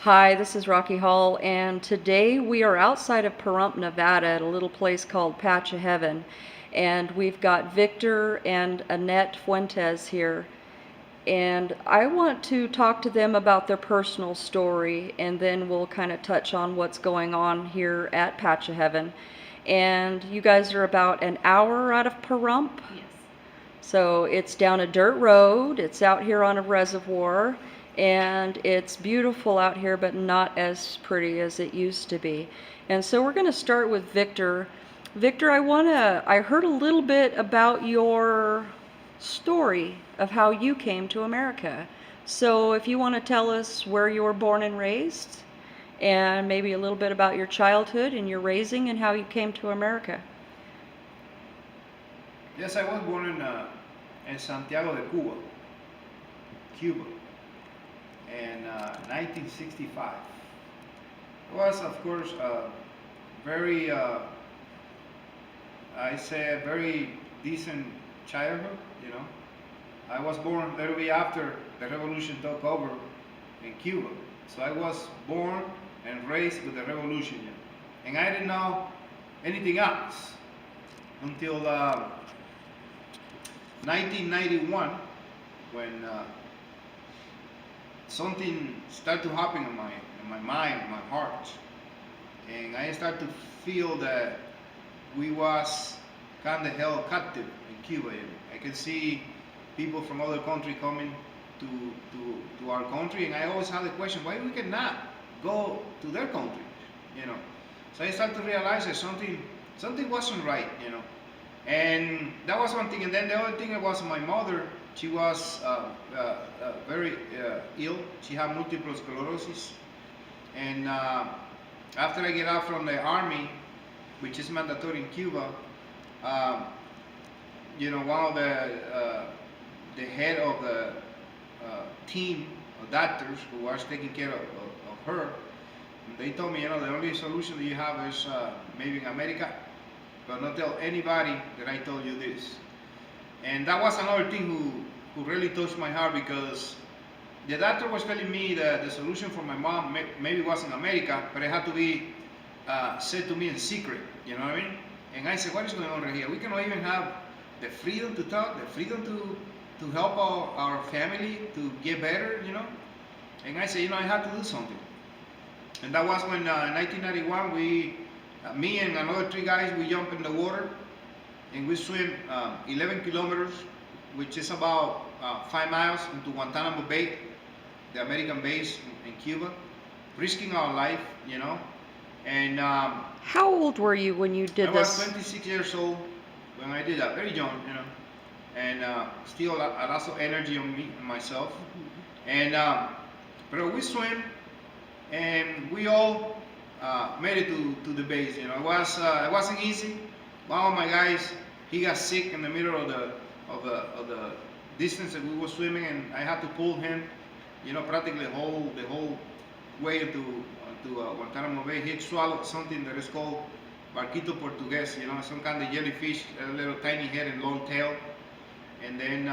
Hi, this is Rocky Hall, and today we are outside of Pahrump, Nevada at a little place called Patch of Heaven. And we've got Victor and Annette Fuentes here. And I want to talk to them about their personal story, and then we'll kind of touch on what's going on here at Patch of Heaven. And you guys are about an hour out of Pahrump? Yes. So it's down a dirt road, it's out here on a reservoir, and it's beautiful out here, but not as pretty as it used to be. And so we're going to start with Victor. Victor, I heard a little bit about your story of how you came to America. So if you want to tell us where you were born and raised, and maybe a little bit about your childhood and your raising and how you came to America. Yes, I was born in Santiago de Cuba, Cuba, in 1965. It was, of course, very, I say, a very decent childhood. You know, I was born a little bit after the revolution took over in Cuba, so I was born and raised with the revolution, and I didn't know anything else until 1991, when something started to happen in my mind, in my heart, and I started to feel that we was kind of held captive in Cuba. I can see people from other countries coming to our country, and I always had the question, why we cannot go to their country, you know? So I started to realize that something wasn't right, you know. And that was one thing. And then the other thing was my mother. She was very ill. She had multiple sclerosis. And after I get out from the army, which is mandatory in Cuba, you know, one of the head of the team of doctors who was taking care of her, they told me, you know, the only solution that you have is maybe in America, but not tell anybody that I told you this. And that was another thing who really touched my heart, because the doctor was telling me that the solution for my mom maybe was in America, but it had to be said to me in secret, you know what I mean? And I said, what is going on right here? We cannot even have the freedom to talk, the freedom to help our family to get better, you know? And I said, you know, I have to do something. And that was when in 1991 me and another three guys, we jump in the water and we swim 11 kilometers, which is about 5 miles, into Guantanamo Bay, the American base in Cuba, risking our life, you know. And How old were you when you did this? I was 26 years old when I did that, very young, you know, and still a lot of energy on me, on myself. And but we swim, and we all made it to the base. You know, it wasn't easy. One of my guys, he got sick in the middle of the distance that we were swimming, and I had to pull him, you know, practically the whole way to Guantanamo Bay. He had swallowed something that is called barquito portugués, you know, some kind of jellyfish, a little tiny head and long tail, and then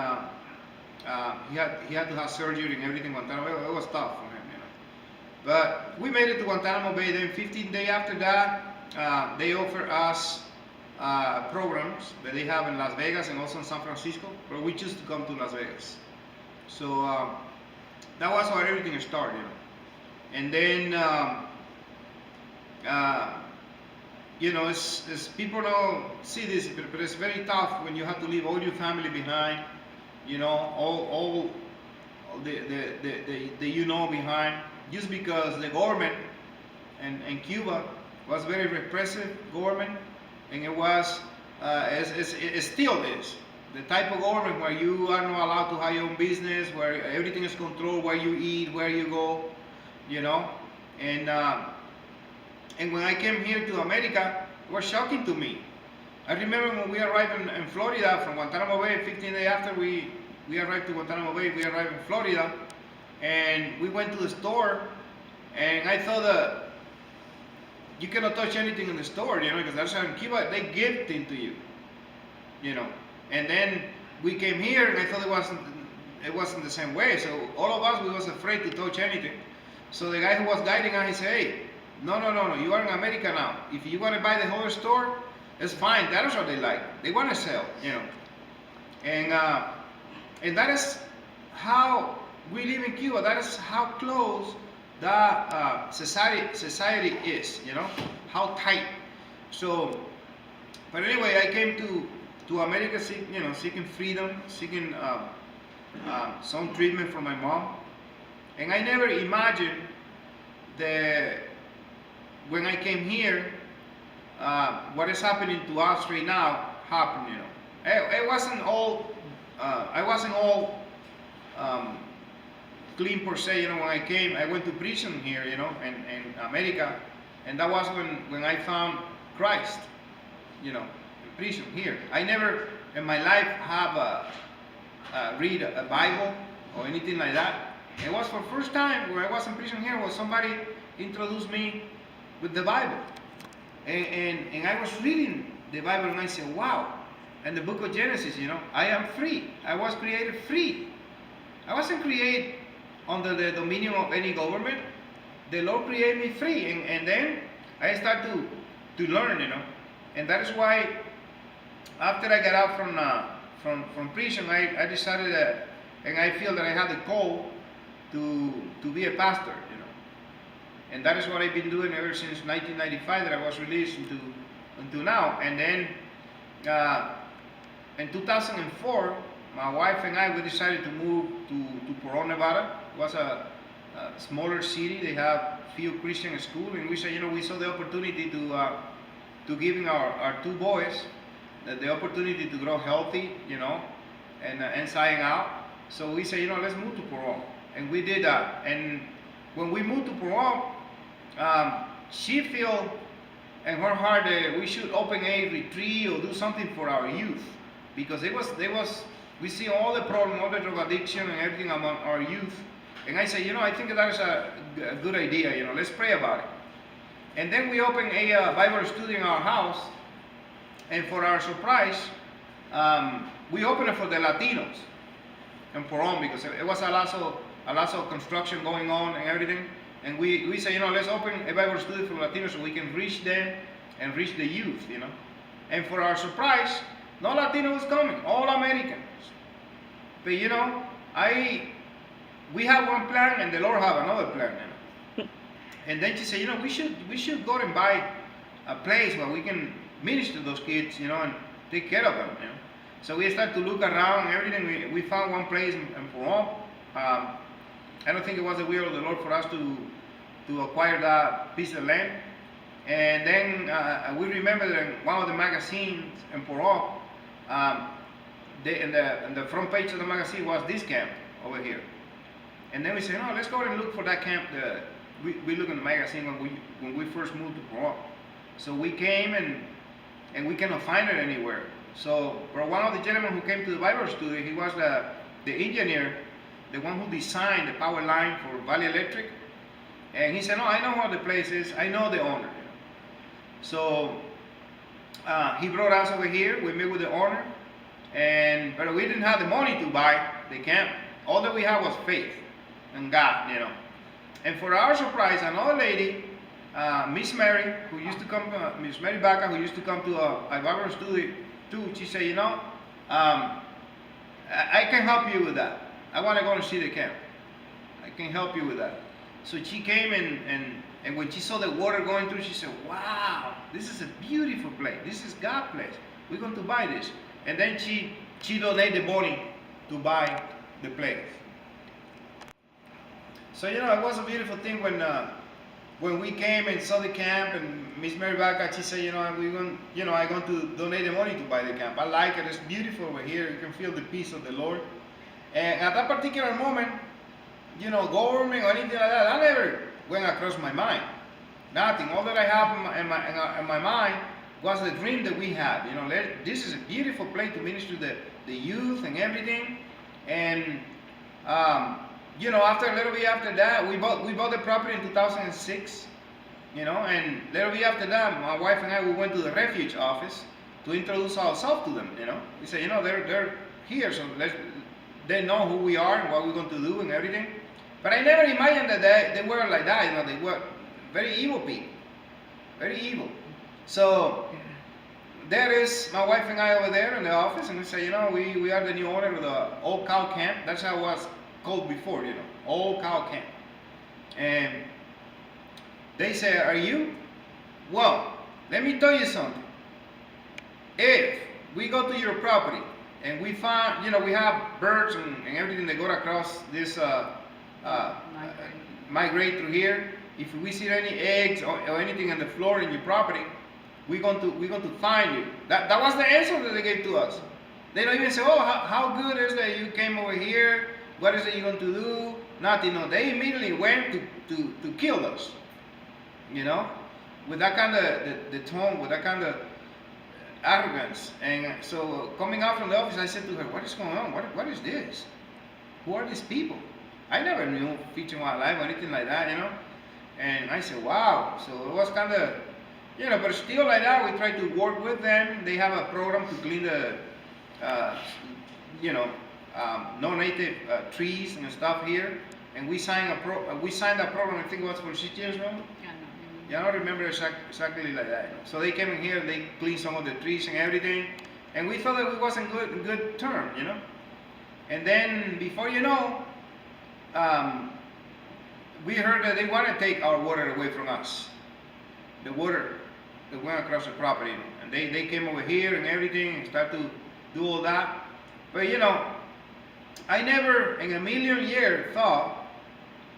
he had to have surgery and everything. Guantanamo Bay, it was tough for him. But we made it to Guantanamo Bay. Then 15 days after that, they offered us programs that they have in Las Vegas and also in San Francisco, but we chose to come to Las Vegas. So that was how everything started. You know. And then, you know, it's people don't see this, but it's very tough when you have to leave all your family behind, you know, all the you know behind, just because the government in Cuba was very repressive government, and it was it still is the type of government where you are not allowed to have your own business, where everything is controlled, where you eat, where you go, you know. And when I came here to America, it was shocking to me. I remember when we arrived in Florida from Guantanamo Bay. 15 days after we arrived to Guantanamo Bay, we arrived in Florida, and we went to the store, and I thought that you cannot touch anything in the store, you know, because that's how in Cuba they give things to you, you know. And then we came here, and I thought it wasn't the same way. So all of us, we was afraid to touch anything. So the guy who was guiding us, he said, hey, no, you are in America now. If you want to buy the whole store, it's fine. That is what they like. They want to sell, you know. And that is how we live in Cuba. That is how close the society is, you know, how tight. So, but anyway, I came to America, seeking freedom, seeking some treatment for my mom. And I never imagined that when I came here, what is happening to us right now happened, you know. I wasn't all clean per se, you know. When I came, I went to prison here, you know, in America, and that was when I found Christ, you know, in prison here. I never in my life have read a Bible or anything like that. It was for the first time when I was in prison here, was somebody introduced me with the Bible, and I was reading the Bible, and I said, wow. And the book of Genesis, you know, I am free. I was created free. I wasn't created under the dominion of any government. The Lord created me free, and then I started to learn, you know. And that is why after I got out from prison, I decided that, and I feel that I have the call to be a pastor, you know. And that is what I've been doing ever since 1995 that I was released until now. And then in 2004, my wife and I, we decided to move to Peron, Nevada. It was a smaller city. They have few Christian schools, and we said, you know, we saw the opportunity to giving our two boys the opportunity to grow healthy, you know, and sign out. So we said, you know, let's move to Peron, and we did that. And when we moved to Peron, she felt in her heart that we should open a retreat or do something for our youth, because we see all the problem, all the drug addiction and everything among our youth. And I said, you know, I think that is a good idea, you know, let's pray about it. And then we opened a Bible study in our house, and for our surprise, we opened it for the Latinos in Peron, because it was a lot of construction going on and everything. And we said, you know, let's open a Bible study for Latinos so we can reach them and reach the youth, you know. And for our surprise, no Latino was coming, all Americans. But you know, we have one plan and the Lord have another plan, you know. And then she said, you know, we should go and buy a place where we can minister to those kids, you know, and take care of them, you know. So we started to look around and everything. We found one place in Peron. I don't think it was the will of the Lord for us to acquire that piece of land. And then we remember that in one of the magazines in Peron, in the front page of the magazine was this camp over here. And then we said, no, let's go and look for that camp. We looked in the magazine when we first moved to Peron. So we came and we cannot find it anywhere. So for one of the gentlemen who came to the Bible study, he was the engineer, the one who designed the power line for Valley Electric. And he said, no, I know what the place is. I know the owner. So he brought us over here. We met with the owner. But we didn't have the money to buy the camp. All that we had was faith in God, you know. And for our surprise, another lady, Miss Mary, who used to come, Miss Mary Baca, who used to come to a Bible study too, she said, you know, I can help you with that. I want to go and see the camp. I can help you with that. So she came and when she saw the water going through, she said, wow, this is a beautiful place. This is God's place. We're going to buy this. And then she donated the money to buy the place. So, you know, it was a beautiful thing when we came and saw the camp, and Miss Mary Baca, she said, I'm going to donate the money to buy the camp. I like it. It's beautiful over here. You can feel the peace of the Lord. And at that particular moment, you know, government or anything like that, I never went across my mind. Nothing. All that I have in my mind was the dream that we had. You know, this is a beautiful place to minister to the youth and everything. And you know, after a little bit after that, we bought the property in 2006. You know, and a little bit after that, my wife and I, we went to the refuge office to introduce ourselves to them. You know, we said, you know, they're here, so they know who we are and what we're going to do and everything. But I never imagined that they were like that. You know, they were very evil people, very evil. So there is my wife and I over there in the office, and we say, you know, we are the new owner of the old cow camp. That's how it was called before, you know, old cow camp. And they say, are you? Well, let me tell you something. If we go to your property and we find, you know, we have birds and everything that go across this migrate through here. If we see any eggs or anything on the floor in your property, we're going to find you. That was the answer that they gave to us. They don't even say, oh, how good is that you came over here? What is it you're going to do? Nothing. No, they immediately went to kill us. You know, with that kind of the tone, with that kind of arrogance. And so coming out from the office, I said to her, what is going on? What is this? Who are these people? I never knew Fish and Wildlife or anything like that, you know. And I said, wow. So it was kind of, you know, but still like that, we try to work with them. They have a program to clean the, you know, non-native trees and stuff here. And we signed that program, I think it was for 6 years now. Yeah, I don't remember exactly like that. You know. So they came in here and they cleaned some of the trees and everything. And we thought that it was in good term, you know. And then before you know, we heard that they want to take our water away from us. The water that went across the property. And they came over here and everything and started to do all that. But you know, I never in a million years thought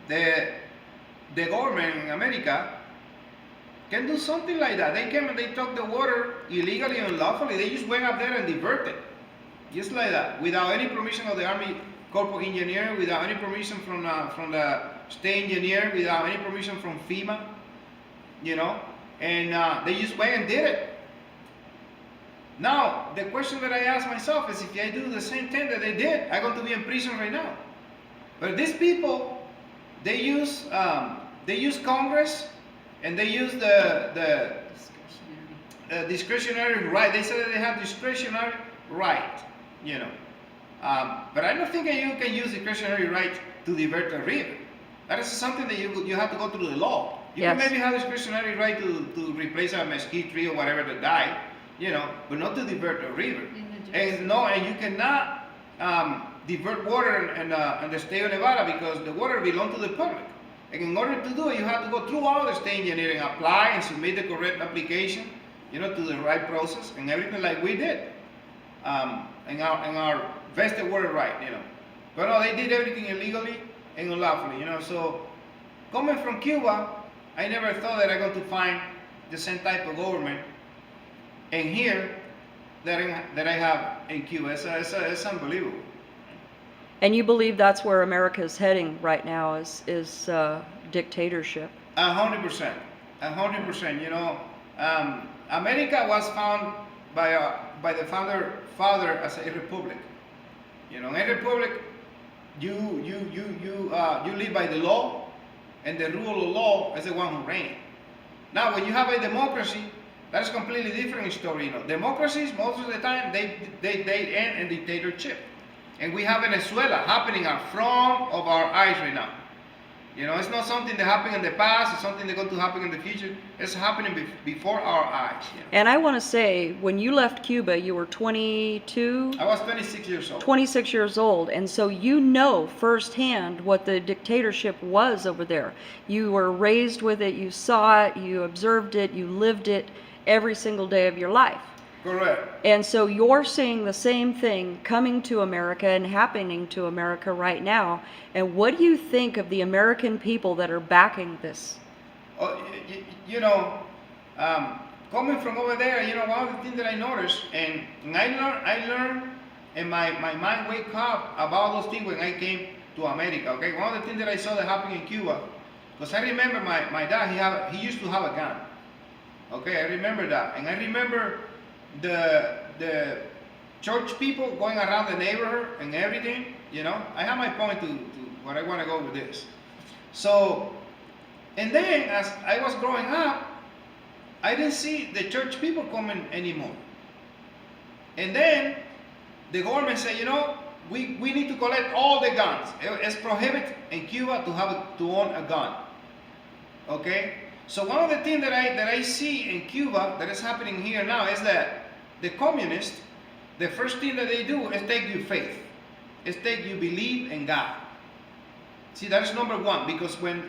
that the government in America can do something like that. They came and they took the water illegally and unlawfully. They just went up there and diverted. Just like that. Without any permission of the Army Corps Engineer, without any permission from the state engineer, without any permission from FEMA, you know, and they just went and did it. Now, the question that I ask myself is, if I do the same thing that they did, I'm going to be in prison right now. But these people, they use Congress, and they use the discretionary right. They say that they have discretionary right, you know. But I don't think that you can use discretionary right to divert a river. That is something that you have to go through the law. You can maybe have discretionary right to replace a mesquite tree or whatever that died, you know, but not to divert a river. And you cannot divert water in the state of Nevada because the water belongs to the public. And in order to do it, you have to go through all the state engineering, apply and submit the correct application, you know, to the right process and everything like we did. In our vested water right, you know. But no, they did everything illegally and unlawfully, you know. So coming from Cuba, I never thought that I'm going to find the same type of government in here that I have in Cuba. It's unbelievable. And you believe that's where America is heading right now, is dictatorship? 100%. 100%. You know, America was found by the father as a republic. You know, in a republic, you live by the law, and the rule of law is the one who reigns. Now, when you have a democracy, that's a completely different story. You know, democracies most of the time they end in dictatorship. And we have Venezuela happening in front of our eyes right now. You know, it's not something that happened in the past, it's something that's going to happen in the future. It's happening before our eyes. You know? And I want to say, when you left Cuba, you were 22? I was 26 years old. 26 years old. And so you know firsthand what the dictatorship was over there. You were raised with it, you saw it, you observed it, you lived it every single day of your life. Correct. And so you're seeing the same thing coming to America and happening to America right now. And what do you think of the American people that are backing this? Oh, you know, coming from over there, you know, one of the things that I noticed, and I learned, and my mind wake up about those things when I came to America. Okay, one of the things that I saw that happened in Cuba, because I remember my dad, he used to have a gun. Okay, I remember that, and I remember the church people going around the neighborhood and everything, you know. I have my point to where I want to go with this. So, and then as I was growing up, I didn't see the church people coming anymore. And then the government said, you know, we need to collect all the guns. It's prohibited in Cuba to own a gun. Okay? So one of the things that I see in Cuba that is happening here now is that the communists, the first thing that they do is take your faith. Is take you believe in God. See, that is number one, because when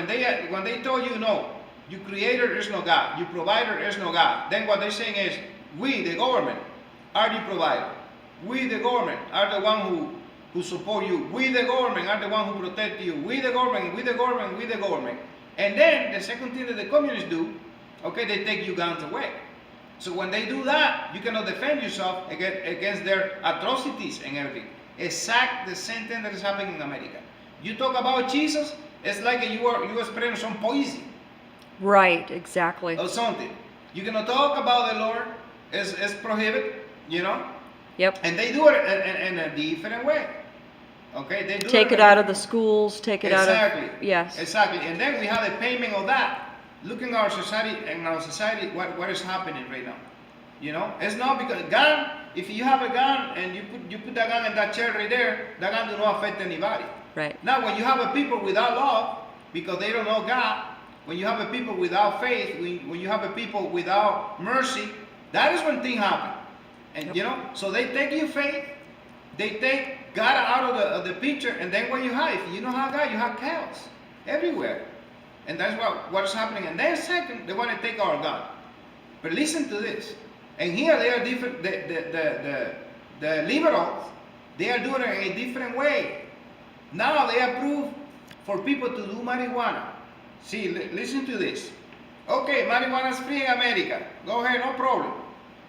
they tell you no, your creator is no God, your provider is no God, then what they're saying is, we, the government, are the provider. We, the government, are the one who support you. We, the government, are the one who protect you. We, the government, we, the government, we, the government. And then the second thing that the communists do, okay, they take your guns away. So when they do that, you cannot defend yourself against their atrocities and everything. Exactly the same thing that is happening in America. You talk about Jesus, it's like you are spreading some poison. Right, exactly. Or something. You cannot talk about the Lord. It's prohibited, you know. Yep. And they do it in a different way. Okay, they do Take it out of the schools. Take it out of. Exactly. Yes. Exactly. And then we have the payment of that. Look in our society, what is happening right now. You know, it's not because gun. If you have a gun and you put that gun in that chair right there, that gun do not affect anybody. Right. Now, when you have a people without love, because they don't know God, when you have a people without faith, when you have a people without mercy, that is when things happen. And Yep. you know, so they take your faith, they take God out of the picture, and then what you have, if you don't have God, you have chaos everywhere. And that's what's happening. And then second, they want to take our God. But listen to this. And here they are different. The liberals, they are doing it in a different way. Now they approve for people to do marijuana. See, listen to this. Okay, marijuana is free in America. Go ahead, no problem.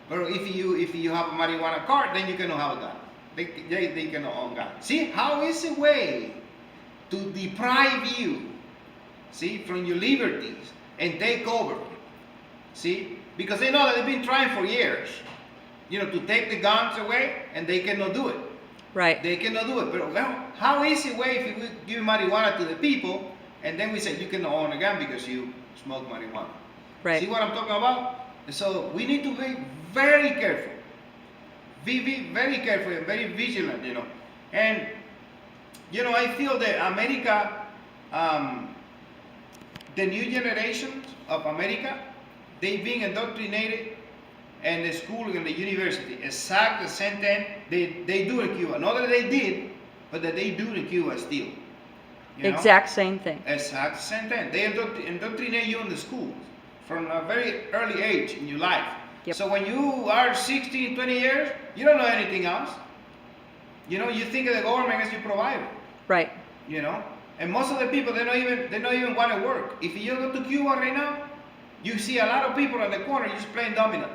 But if you have a marijuana card, then you cannot have a gun. They cannot own gun. See, how is a way to deprive you, see, from your liberties and take over. See, because they know that they've been trying for years, you know, to take the guns away, and they cannot do it. Right. They cannot do it. But well, how easy way if we give marijuana to the people, and then we say you cannot own a gun because you smoke marijuana. Right. See what I'm talking about? So we need to be very careful. Be very careful and very vigilant, you know. And, you know, I feel that America, the new generations of America, they've been indoctrinated in the school and the university. Exactly the same thing they do in Cuba. Not that they did, but that they do in Cuba still. You know? Exact same thing. Exact same thing. They indoctrinate you in the schools from a very early age in your life. Yep. So when you are 16, 20 years, you don't know anything else. You know, you think of the government as your provider. Right. You know, and most of the people they don't even want to work. If you go to Cuba right now, you see a lot of people in the corner just playing domino.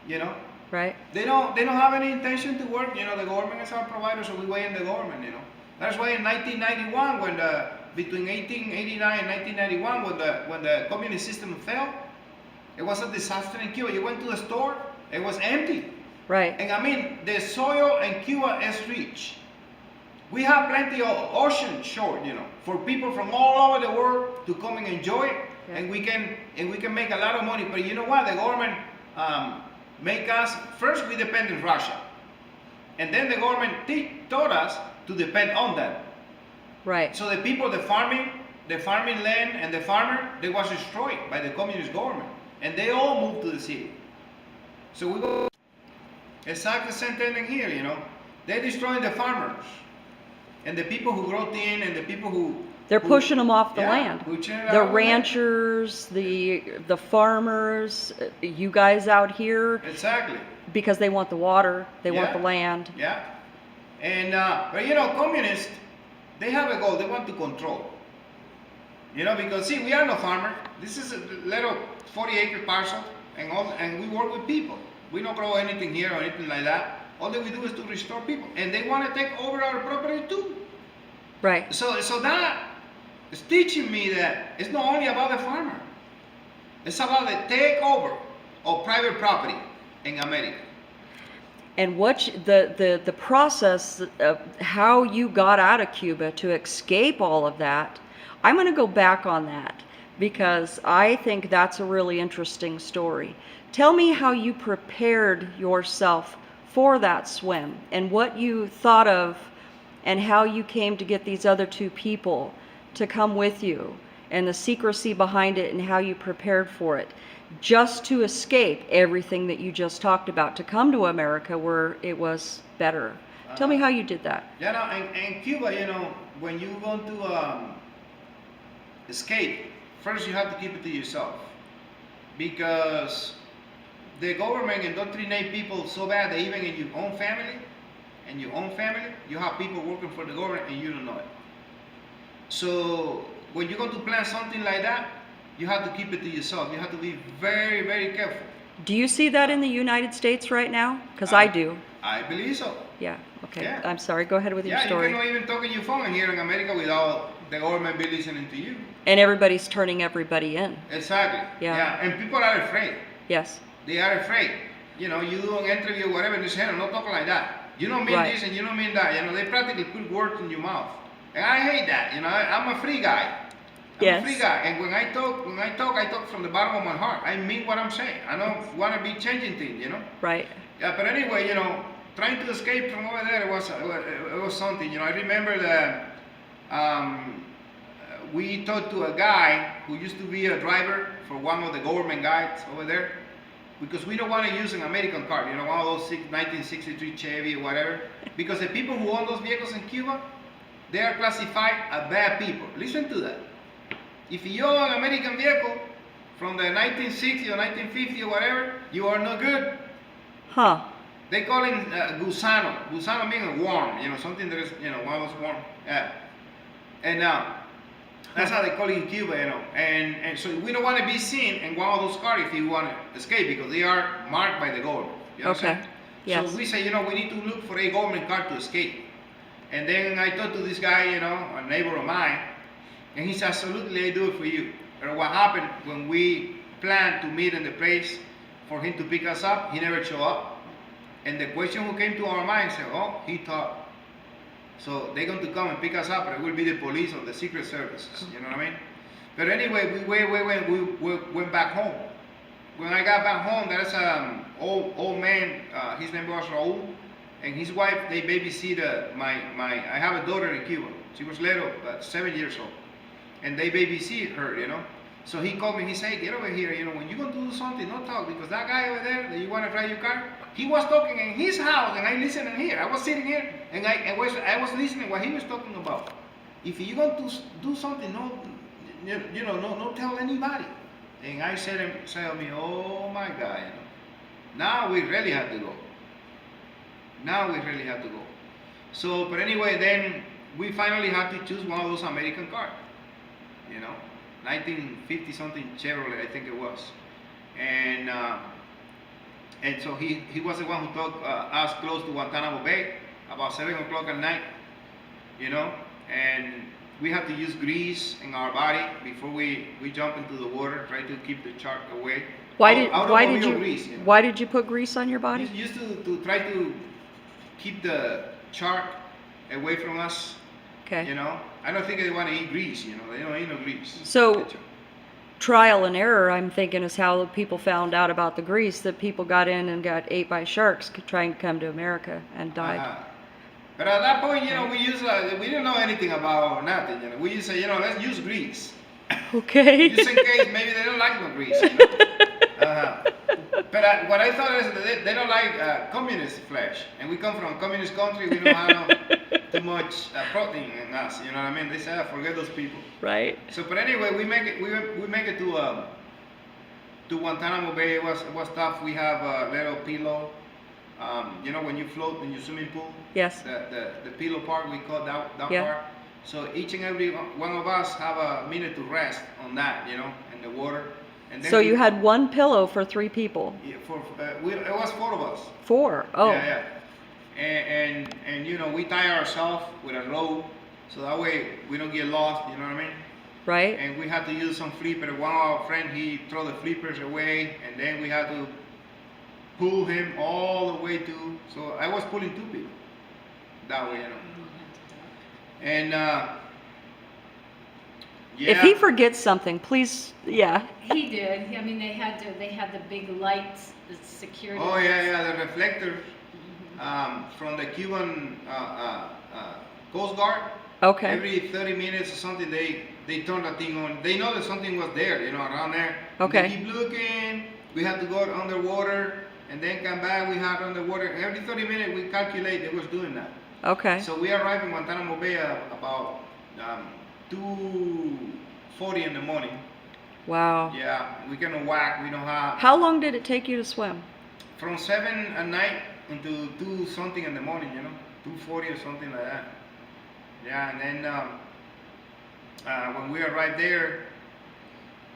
You know, Right. they don't have any intention to work. You know, the government is our provider, so we wait in the government. You know, that's why in 1991, between 1889 and 1991, when the communist system fell, it was a disaster in Cuba. You went to the store, it was empty. Right. And I mean, the soil in Cuba is rich. We have plenty of ocean shore, you know, for people from all over the world to come and enjoy it, Yeah. and we can make a lot of money. But you know what? The government make us first. We depend on Russia, and then the government taught us to depend on them. Right. So the people, the farming land, and the farmer, they was destroyed by the communist government, and they all moved to the city. So we go exactly the same thing here, you know. They're destroying the farmers, and the people who grow tin, and the people who They're pushing them off the yeah, land. who turn it The out of the land. ranchers, the farmers, you guys out here, Exactly. because they want the water, they want Yeah. the land. Yeah. And but you know, communists, they have a goal. They want to control. You know, because see, we are no farmer. This is a little 40-acre parcel, and we work with people. We don't grow anything here or anything like that. All that we do is to restore people, and they want to take over our property too. Right. So that is teaching me that it's not only about the farmer. It's about the takeover of private property in America. And what the process of how you got out of Cuba to escape all of that, I'm going to go back on that because I think that's a really interesting story. Tell me how you prepared yourself for that swim and what you thought of and how you came to get these other two people to come with you and the secrecy behind it and how you prepared for it just to escape everything that you just talked about, to come to America where it was better. Tell me how you did that. Yeah, no, in Cuba, when you want to escape, first you have to keep it to yourself, because the government indoctrinate people so bad that even in your own family, you have people working for the government and you don't know it. So when you're going to plan something like that, you have to keep it to yourself. You have to be very, very careful. Do you see that in the United States right now? Because I do. I believe so. Yeah, okay. Yeah. I'm sorry, go ahead with your Yeah, story. you cannot even talk on your phone here in America without the government be listening to you. And everybody's turning everybody in. Exactly. Yeah. And people are afraid. Yes. They are afraid. You do an interview or whatever, and they say, no, talk like that. You don't mean Right. this and you don't mean that. They practically put words in your mouth. And I hate that. I'm a free guy. I'm Yes. a free guy. And when I talk from the bottom of my heart. I mean what I'm saying. I don't want to be changing things, Right. Yeah, but anyway, trying to escape from over there, it was something. I remember that we talked to a guy who used to be a driver for one of the government guys over there, because we don't want to use an American car, one of those 1963 Chevy or whatever, because the people who own those vehicles in Cuba, they are classified as bad people. Listen to that. If you own an American vehicle from the 1960 or 1950 or whatever, you are no good. Huh. They call it gusano. Gusano means a worm, something that is, one of those worms. Yeah. And that's how they call it in Cuba, And so we don't want to be seen in one of those cars if you want to escape, because they are marked by the government. You understand? Okay. Yes. So we say, we need to look for a government car to escape. And then I talked to this guy, a neighbor of mine, and he said, absolutely, I do it for you. But what happened when we planned to meet in the place for him to pick us up, he never showed up. And the question who came to our mind said, oh, he thought. So they're going to come and pick us up, but it will be the police or the secret services, you know what I mean? But anyway, we went back home. When I got back home, there's an old man, his name was Raul, and his wife, they babysit I have a daughter in Cuba. She was little, about 7 years old. And they babysit her, So he called me, he said, get over here, when you're going to do something, don't talk, because that guy over there that you want to drive your car, he was talking in his house, and I listened in here. I was sitting here, and I was listening what he was talking about. If you're going to do something, no tell anybody. And I said to me, oh my God, now we really have to go. So, but anyway, then we finally had to choose one of those American cars. 1950 something Chevrolet, I think it was. And so he was the one who took us close to Guantanamo Bay about 7 o'clock at night, and we had to use grease in our body before we jump into the water, try to keep the shark away. Why Grease, did you put grease on your body? Just to try to keep the shark away from us. Okay. I don't think they want to eat grease, they don't eat no grease. So, trial and error, I'm thinking, is how people found out about the grease, that people got in and got ate by sharks trying to come to America and died. But at that point, we didn't know anything about nothing, We just say, let's use grease. Okay. Just in case maybe they don't like no grease, But what I thought is that they don't like communist flesh, and we come from a communist country. We don't have too much protein in us. You know what I mean? They say, forget those people. Right. So, but anyway, we make it to Guantanamo Bay. It was tough. We have a little pillow. When you float in your swimming pool. Yes. The pillow part, we call that Yeah. part. So each and every one of us have a minute to rest on that, in the water. And then So you had one pillow for 3 people? Yeah, it was 4 of us. 4? Oh. Yeah. And we tie ourselves with a rope, so that way we don't get lost, you know what I mean? Right. And we had to use some flipper. One of our friends, he threw the flippers away, and then we had to pull him all the way to, so I was pulling 2 people that way, And yeah. If he forgets something, please, yeah. He did. They had the big lights, the security. Oh yeah, the reflector. from the Cuban Coast Guard. Okay. Every 30 minutes or something, they turn the thing on. They know that something was there, around there. Okay. They keep looking. We have to go underwater and then come back. We have underwater. Every 30 minutes, we calculate they was doing that. Okay. So we arrived in Guantanamo Bay about 2:40 in the morning. Wow. Yeah, we can whack. We don't have. How long did it take you to swim? From 7 at night until 2 something in the morning, 2:40 or something like that. Yeah, and then when we arrived there,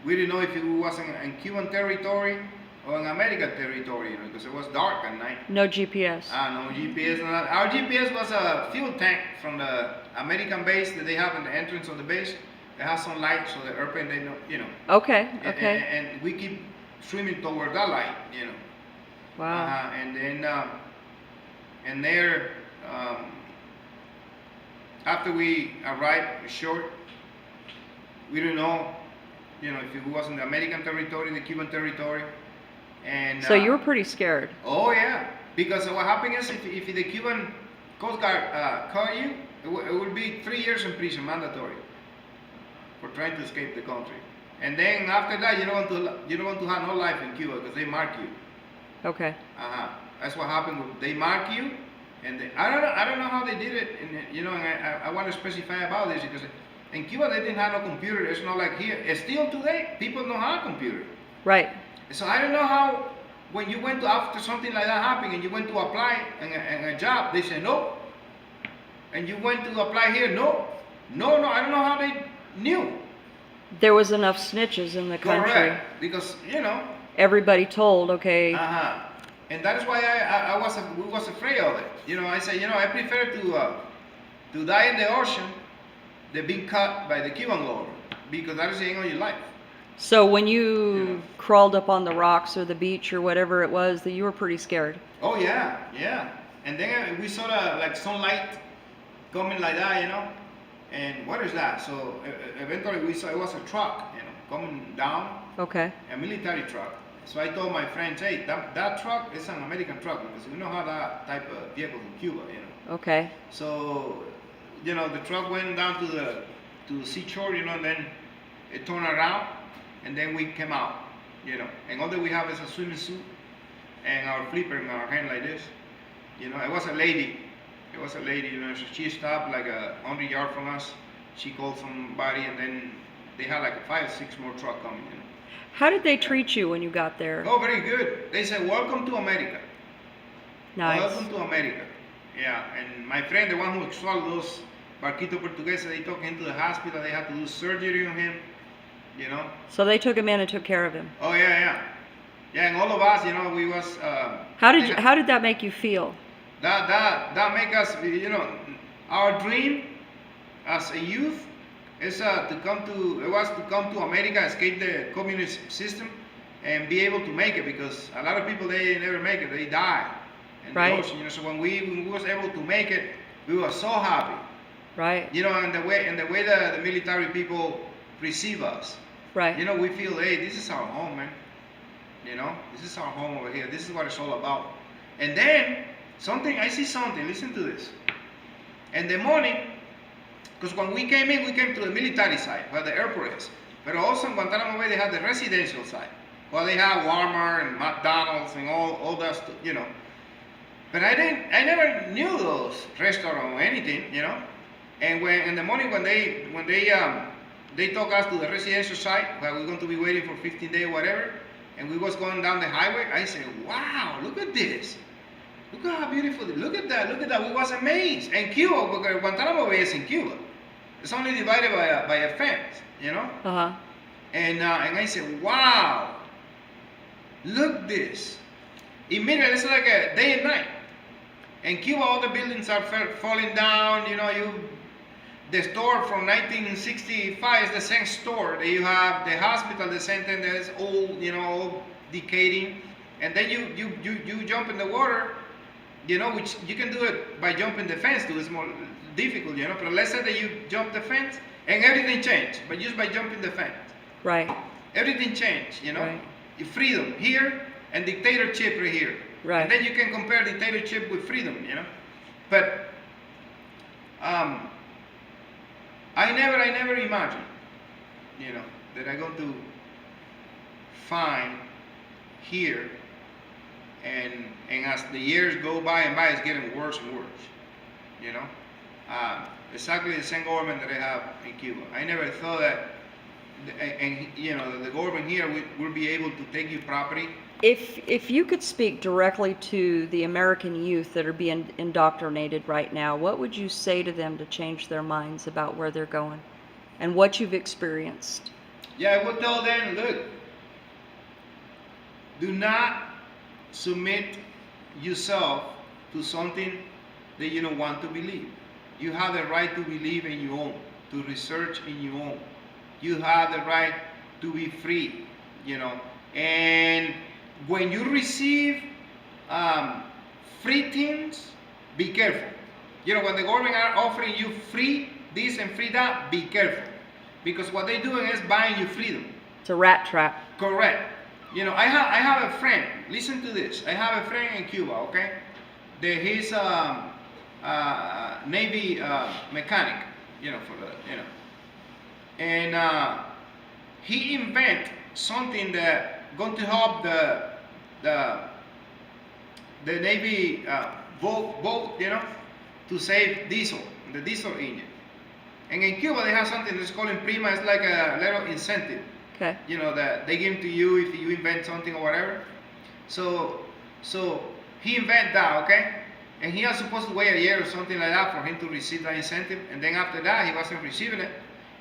we didn't know if it was in Cuban territory or in American territory, because it was dark at night. No GPS. No GPS. Our GPS was a fuel tank from the American base that they have in the entrance of the base. They have some light, so the airplane, they know. Okay. Okay. And we keep swimming toward that light, Wow. And then, and there, after we arrived short, we didn't know, if it was in the American territory, the Cuban territory, and. So you were pretty scared. Oh yeah, because what happened is if the Cuban Coast Guard caught you, it would be 3 years in prison, mandatory, for trying to escape the country. And then after that, you don't want to have no life in Cuba because they mark you. Okay. That's what happened. They mark you, and I don't know how they did it. And I want to specify about this because in Cuba they didn't have no computer. It's not like here. Still today, people don't have a computer. Right. So I don't know how when you went to after something like that happened and you went to apply in a job, they said no. And you went to apply here, no. I don't know how they knew. There was enough snitches in the country. Correct, because Everybody told, okay. And that is why we was afraid of it. I said, I prefer to die in the ocean than being caught by the Cuban government, because that is the end of your life. So when you crawled up on the rocks or the beach or whatever it was, that you were pretty scared. Oh yeah. And then we saw like sunlight coming like that, and what is that? So eventually we saw it was a truck, coming down. Okay. A military truck. So I told my friends, hey, that truck is an American truck, because we don't have that type of vehicle in Cuba, Okay. So, the truck went down to the seashore, and then it turned around, and then we came out, and all that we have is a swimming suit and our flipper in our hand like this. It was a lady. So she stopped like 100 yards from us. She called somebody, and then they had like 5 or 6 more trucks coming, How did they treat you when you got there? Oh, very good. They said, welcome to America. Nice. Welcome to America. Yeah, and my friend, the one who swallowed those barquito portugueses, they took him to the hospital. They had to do surgery on him, So they took him in and took care of him. Oh, yeah. Yeah, and all of us, we was... How did that make you feel? That make us, our dream as a youth is to come to America, escape the communist system, and be able to make it, because a lot of people, they never make it, they die in the ocean. So when we was able to make it, we were so happy. Right. And the way the military people receive us. Right. We feel, hey, this is our home, man. This is our home over here. This is what it's all about. And then I see something. Listen to this. In the morning. Because when we came to the military side, where the airport is. But also in Guantanamo Bay, they have the residential side, where they have Walmart and McDonald's and all that stuff, But I never knew those restaurants or anything, And when in the morning when they took us to the residential side, where we're going to be waiting for 15 days or whatever, and we was going down the highway, I said, wow, look at this. Look at how beautiful, look at that, we was amazed. And Cuba, because Guantanamo Bay is in Cuba. It's only divided by a fence, Uh-huh. And I said, wow, look this. Immediately, it's like a day and night. In Cuba, all the buildings are falling down, the store from 1965 is the same store. That you have the hospital, the same thing that is old, old, decaying. And then you jump in the water, which you can do it by jumping the fence too. It's more difficult, But let's say that you jump the fence and everything changed, but just by jumping the fence. Right. Everything changed, Right. Freedom here and dictatorship right here. Right. And then you can compare dictatorship with freedom, you know. But I never imagined, you know, that I'm going to find here, and as the years go by and by, it's getting worse and worse, you know. Exactly the same government that I have in Cuba. I never thought that, and you know, the government here will be able to take your property. If you could speak directly to the American youth that are being indoctrinated right now, what would you say to them to change their minds about where they're going and what you've experienced? Yeah, I will tell them, look, do not submit yourself to something that you don't want to believe. You have the right to believe in your own, to research in your own. You have the right to be free, you know. And when you receive free things, be careful. You know, when the government are offering you free this and free that, be careful. Because what they're doing is buying your freedom. It's a rat trap. Correct. You know, I have a friend. Listen to this. I have a friend in Cuba. Okay, he's Navy mechanic. You know, for the and he invent something that going to help the Navy boat. You know, to save the diesel engine. And in Cuba they have something that's called prima. It's like a little incentive. Okay. You know, that they give to you if you invent something or whatever. So he invented that, okay? And he was supposed to wait a year or something like that for him to receive that incentive. And then after that, he wasn't receiving it.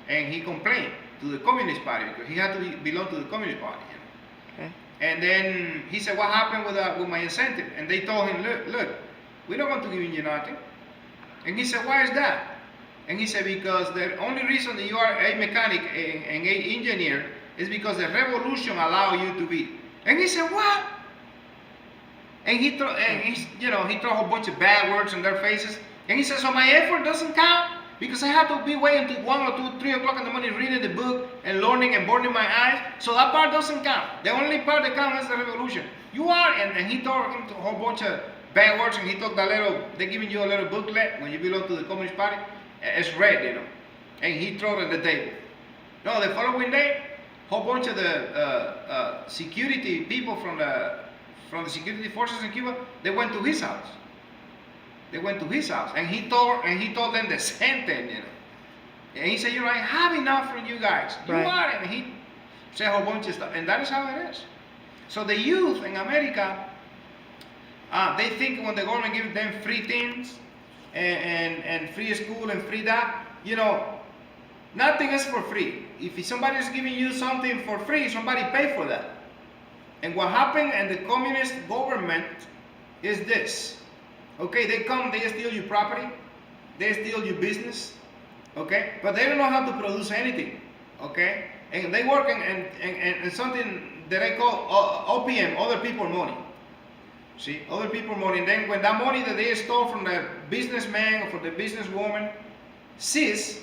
And he complained to the Communist Party because he had to belong to the Communist Party. You know? Okay. And then he said, what happened with my incentive? And they told him, look, we're not going to give you nothing. And he said, why is that? And he said, because the only reason that you are a mechanic and an engineer is because the revolution allowed you to be. And he said, what? And he threw a whole bunch of bad words in their faces. And he said, so my effort doesn't count? Because I have to be waiting until 1 or 2, 3 o'clock in the morning reading the book and learning and burning my eyes. So that part doesn't count. The only part that counts is the revolution. You are, and he told him a whole bunch of bad words, and he took that little, they're giving you a little booklet when you belong to the Communist Party. It's red, you know. And he threw it at the table. No, the following day, whole bunch of the security people from the security forces in Cuba, they went to his house. They went to his house, and he told them the same thing, you know. And he said, you know, I have enough from you guys. You Right. are, and he said a whole bunch of stuff, and that is how it is. So the youth in America, they think when the government gives them free things and free school and free that, you know, nothing is for free. If somebody is giving you something for free, somebody pay for that. And what happened in the communist government is this. Okay, they come, they steal your property, they steal your business, okay? But they don't know how to produce anything, okay? And they work in something that I call OPM, other people money. See, other people money. And then when that money that they stole from the businessman or from the businesswoman cease,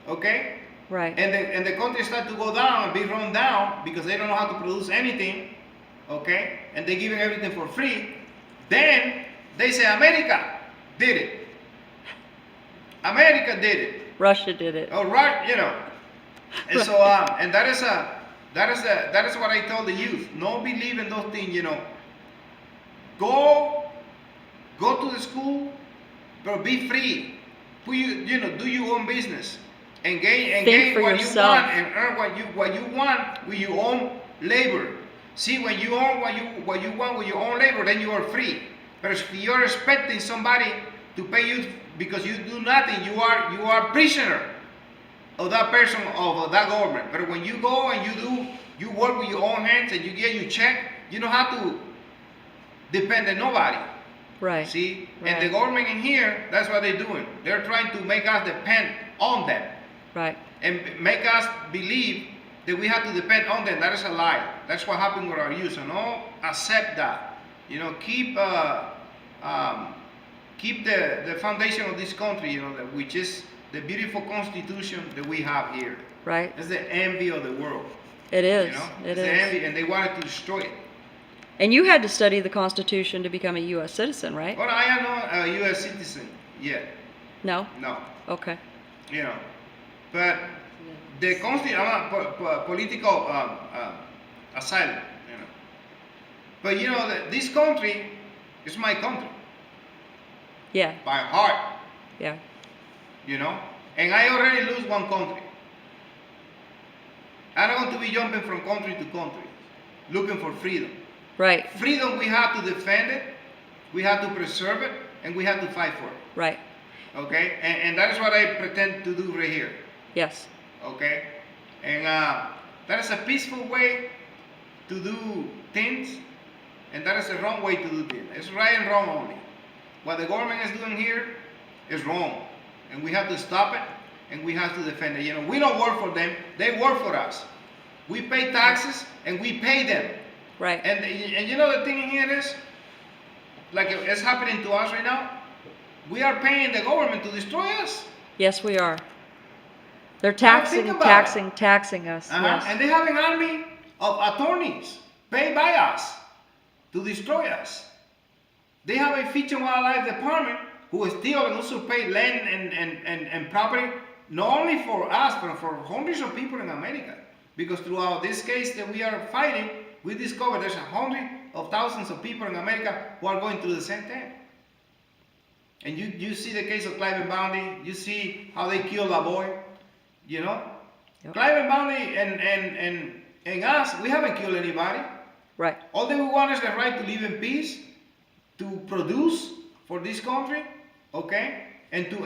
okay? Right. And the country start to go down and be run down because they don't know how to produce anything, okay? And they're giving everything for free. Then they say America did it. America did it. Russia did it. All right, you know. And so and that is what I tell the youth. Don't believe in those things, you know. Go to the school, but be free. Do your own business. And gain for what yourself. you want and earn what you want with your own labor. See, when you earn what you want with your own labor, then you are free. But if you're expecting somebody to pay you because you do nothing, you are prisoner of that person, of that government. But when you go and you work with your own hands and you get your check, you don't have to depend on nobody. Right. See, Right. and the government in here, that's what they're doing. They're trying to make us depend on them. Right. And make us believe that we have to depend on them. That is a lie. That's what happened with our youth. So no, accept that. You know, keep the foundation of this country. You know, which is the beautiful Constitution that we have here. Right. It's the envy of the world. It is. You know, It it's is. the envy, and they wanted to destroy it. And you had to study the Constitution to become a U.S. citizen, right? But I am not a U.S. citizen yet. No? No, Okay. you know. But the Constitution, I'm a political asylum, you know. But you know, this country is my country Yeah. by heart, Yeah. you know. And I already lose one country. I don't want to be jumping from country to country, looking for freedom. Right. Freedom, we have to defend it, we have to preserve it, and we have to fight for it. Right. Okay? And that is what I pretend to do right here. Yes. Okay? And that is a peaceful way to do things, and that is the wrong way to do things. It's right and wrong only. What the government is doing here is wrong, and we have to stop it, and we have to defend it. You know, we don't work for them; they work for us. We pay taxes, and we pay them. Right. And you know the thing here is, like it's happening to us right now. We are paying the government to destroy us. Yes, we are. They're Now think about taxing us. Yes. And they have an army of attorneys paid by us to destroy us. They have a fish and wildlife department who steal and usurpate land and property, not only for us, but for hundreds of people in America. Because throughout this case that we are fighting, we discovered there's hundreds of thousands of people in America who are going through the same thing. And you see the case of Clive and Bounty, you see how they killed a boy, you know? Yep. Clive and Bounty and us, we haven't killed anybody. Right. All that we want is the right to live in peace, to produce for this country, okay? And to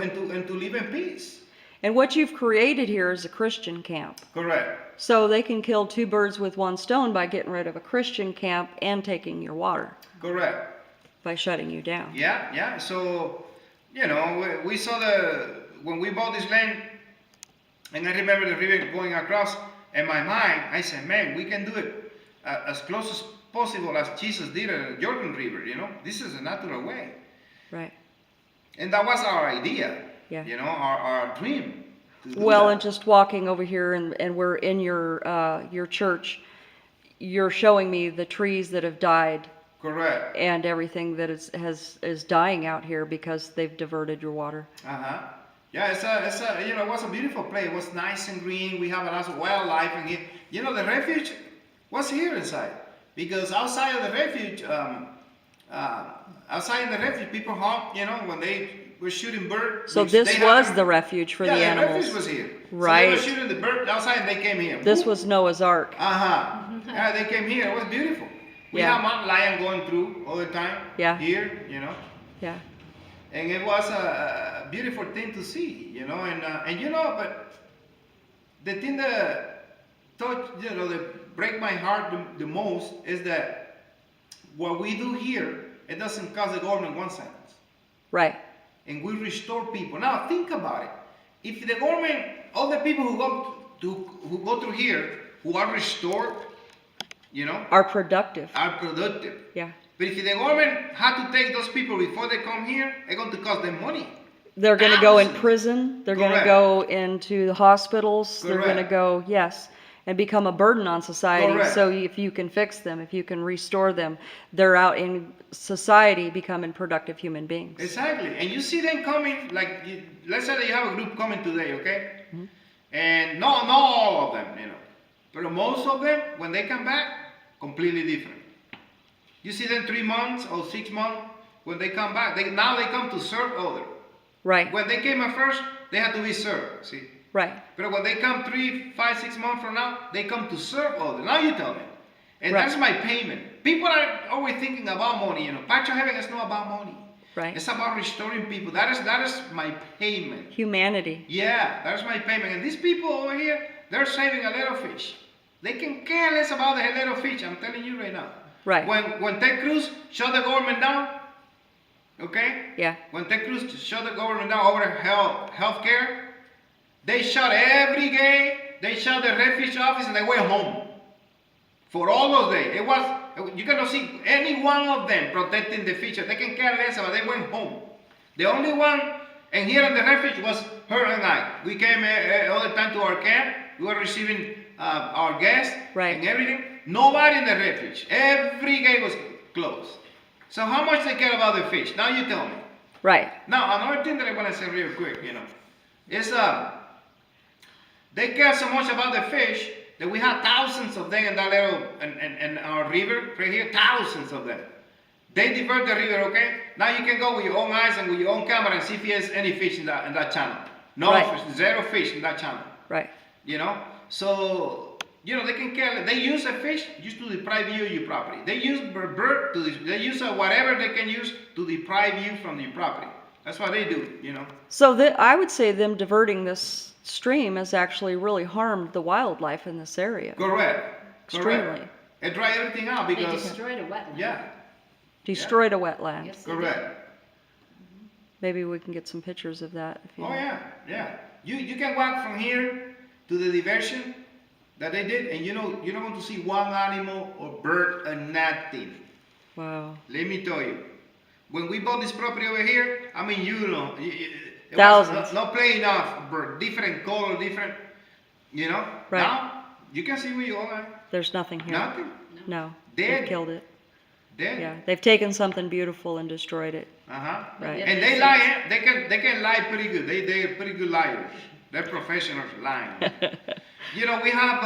live in peace. And what you've created here is a Christian camp. Correct. So they can kill two birds with one stone by getting rid of a Christian camp and taking your water. Correct. By shutting you down. Yeah. So, you know, we saw when we bought this land, and I remember the river going across, in my mind, I said, man, we can do it as close as possible as Jesus did at the Jordan River, you know? This is a natural way. Right. And that was our idea, Yeah. you know, our dream. Well, and just walking over here, and we're in your church, you're showing me the trees that have died. Correct. And everything that is dying out here because they've diverted your water. Yeah, it's a you know, it was a beautiful place. It was nice and green. We have a lot of wildlife in here. You know, the refuge was here inside, because outside of the refuge, people hunt. You know, when they were shooting birds. So this was the refuge for the animals. Yeah, the refuge was here. Right. So they were shooting the bird outside, and they came here. This was Noah's Ark. Yeah, they came here. It was beautiful. We Yeah. have mountain lion going through all the time. Yeah. Here, you know. Yeah. And it was a beautiful thing to see, you know, and you know, but the thing that that break my heart the most is that what we do here, it doesn't cost the government 1 cent. Right. And we restore people. Now think about it. If the government, all the people who go through here, who are restored, you know, Are productive. are productive. Yeah. But if the government had to take those people before they come here, it's going to cost them money. They're going to go in Thousands. prison. They're going to Correct. go into the hospitals. They're going to Correct. go, yes, and become a burden on society. Correct. So if you can fix them, if you can restore them, they're out in society becoming productive human beings. Exactly. And you see them coming, like, let's say that you have a group coming today, okay? Mm-hmm. And not all of them, you know. But most of them, when they come back, completely different. You see them 3 months or 6 months, when they come back, now they come to serve others. Right. When they came at first, they had to be served, see? Right. But when they come 3, 5, 6 months from now, they come to serve others. Now you tell me. And Right. that's my payment. People are always thinking about money, you know. Path to heaven is not about money. Right. It's about restoring people. That is my payment. Humanity. Yeah, that's my payment. And these people over here, they're saving a little fish. They can care less about the little fish. I'm telling you right now. Right. When Ted Cruz shut the government down, okay? Yeah. When Ted Cruz shut the government down over health care, they shut every gate, they shut the refuge office, and they went home. For all those days. You cannot see any one of them protecting the fish. They can care less about it. They went home. The only one, and here in the refuge was her and I. We came all the time to our camp. We were receiving our guests Right. and everything. nobody in the refuge. Every gate was closed. So how much they care about the fish? Now you tell me. Right. Now another thing that I want to say real quick, is they care so much about the fish that we have thousands of them in that little in our river right here, thousands of them. They divert the river, okay? Now you can go with your own eyes and with your own camera and see if there's any fish in that channel. No Right. fish, zero fish in that channel. Right. So they can care. They use a fish just to deprive you of your property. They use bird they use whatever they can use to deprive you from your property. That's what they do. So I would say them diverting this stream has actually really harmed the wildlife in this area. Correct. Extremely. It dry everything out They because destroyed a wetland. yeah, Destroyed a wetland. Yes, they did. correct. Maybe we can get some pictures of that. If you Oh yeah. You can walk from here to the diversion that they did, and you're not going to see one animal or bird or nothing. Wow. Let me tell you, when we bought this property over here, I mean, it Thousands. was not plain enough bird, different color, different, Right. Now you can see where you are. There's nothing here. Nothing. No. Dead. They've killed it. Dead. Yeah. They've taken something beautiful and destroyed it. And Right. they lie. They can lie pretty good. They're pretty good liars. They're professionals lying. We have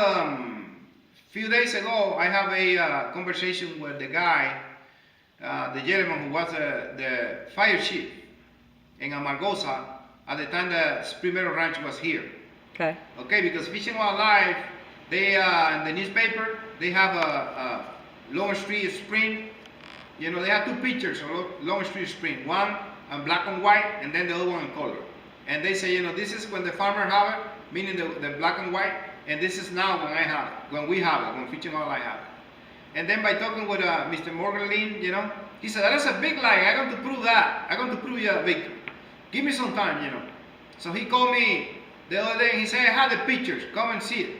few days ago I have a conversation with the guy, the gentleman who was the fire chief in Amargosa at the time the Primero Ranch was here. Okay. Okay, because Fish and Wildlife, they in the newspaper they have a Long Street Spring. They have two pictures of Long Street Spring, one in black and white, and then the other one in color. And they say, this is when the farmer have it, meaning the black and white, and this is now when I have it, when we have it, when Fish and Wildlife have it. And then by talking with Mr. Morgan Lynn, he said, that is a big lie. I'm going to prove that. I'm going to prove you a victim. Give me some time, So he called me the other day and he said, I have the pictures. Come and see it.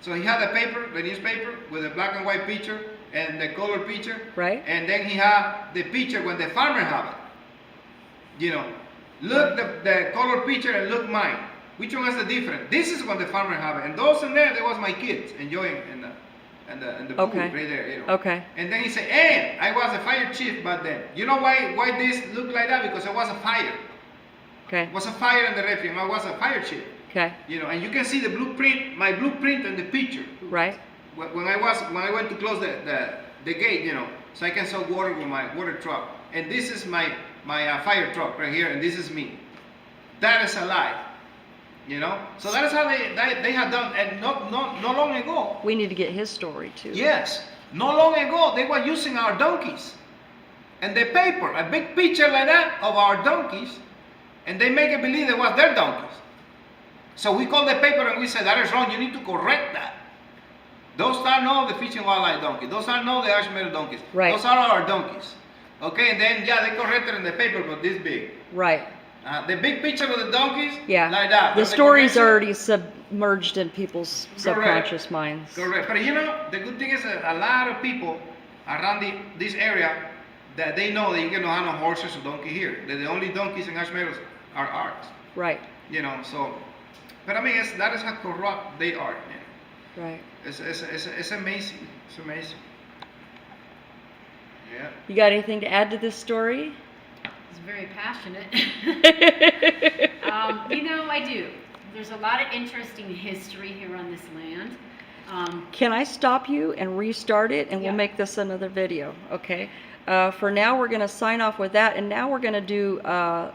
So he had the newspaper with the black and white picture and the color picture. Right. And then he had the picture when the farmer have it. Look the color picture and look mine. Which one is the difference? This is when the farmer have it. And those in there was my kids enjoying in the pool Okay. right there. Okay. And then he said, and I was a fire chief back then. You know why this looked like that? Because it was a fire. Okay. It was a fire in the refuge. I was a fire chief. Okay. And you can see the blueprint, my blueprint in the picture. Right. When I went to close the gate, so I can sell water with my water truck. And this is my fire truck right here, and this is me. That is a lie. So that is how they have done, and not long ago. We need to get his story too. Yes, not long ago they were using our donkeys, and the paper, a big picture like that of our donkeys, and they make it believe it was their donkeys. So we called the paper and we said that is wrong. You need to correct that. Those are not the Fish and Wildlife donkeys. Those are not the Ashmeadow donkeys. Right. Those are our donkeys. Okay, and then they corrected in the paper, but this big. Right. The big picture of the donkeys, Yeah. like that. The But story's correction- already submerged in people's subconscious minds. Correct. But the good thing is that a lot of people around this area that they know that you cannot handle horses or donkey here. That the only donkeys in Ashmeadow are ours. Right. So, but I mean, that is how corrupt they are. Right. It's amazing. It's amazing. Yeah. You got anything to add to this story? He's very passionate. I do. There's a lot of interesting history here on this land. Can I stop you and restart it, and we'll Yeah. make this another video, okay? For now, we're going to sign off with that, and now we're going to do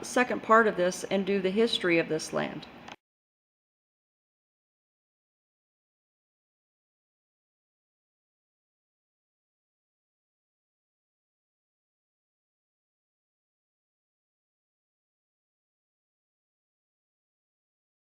second part of this and do the history of this land.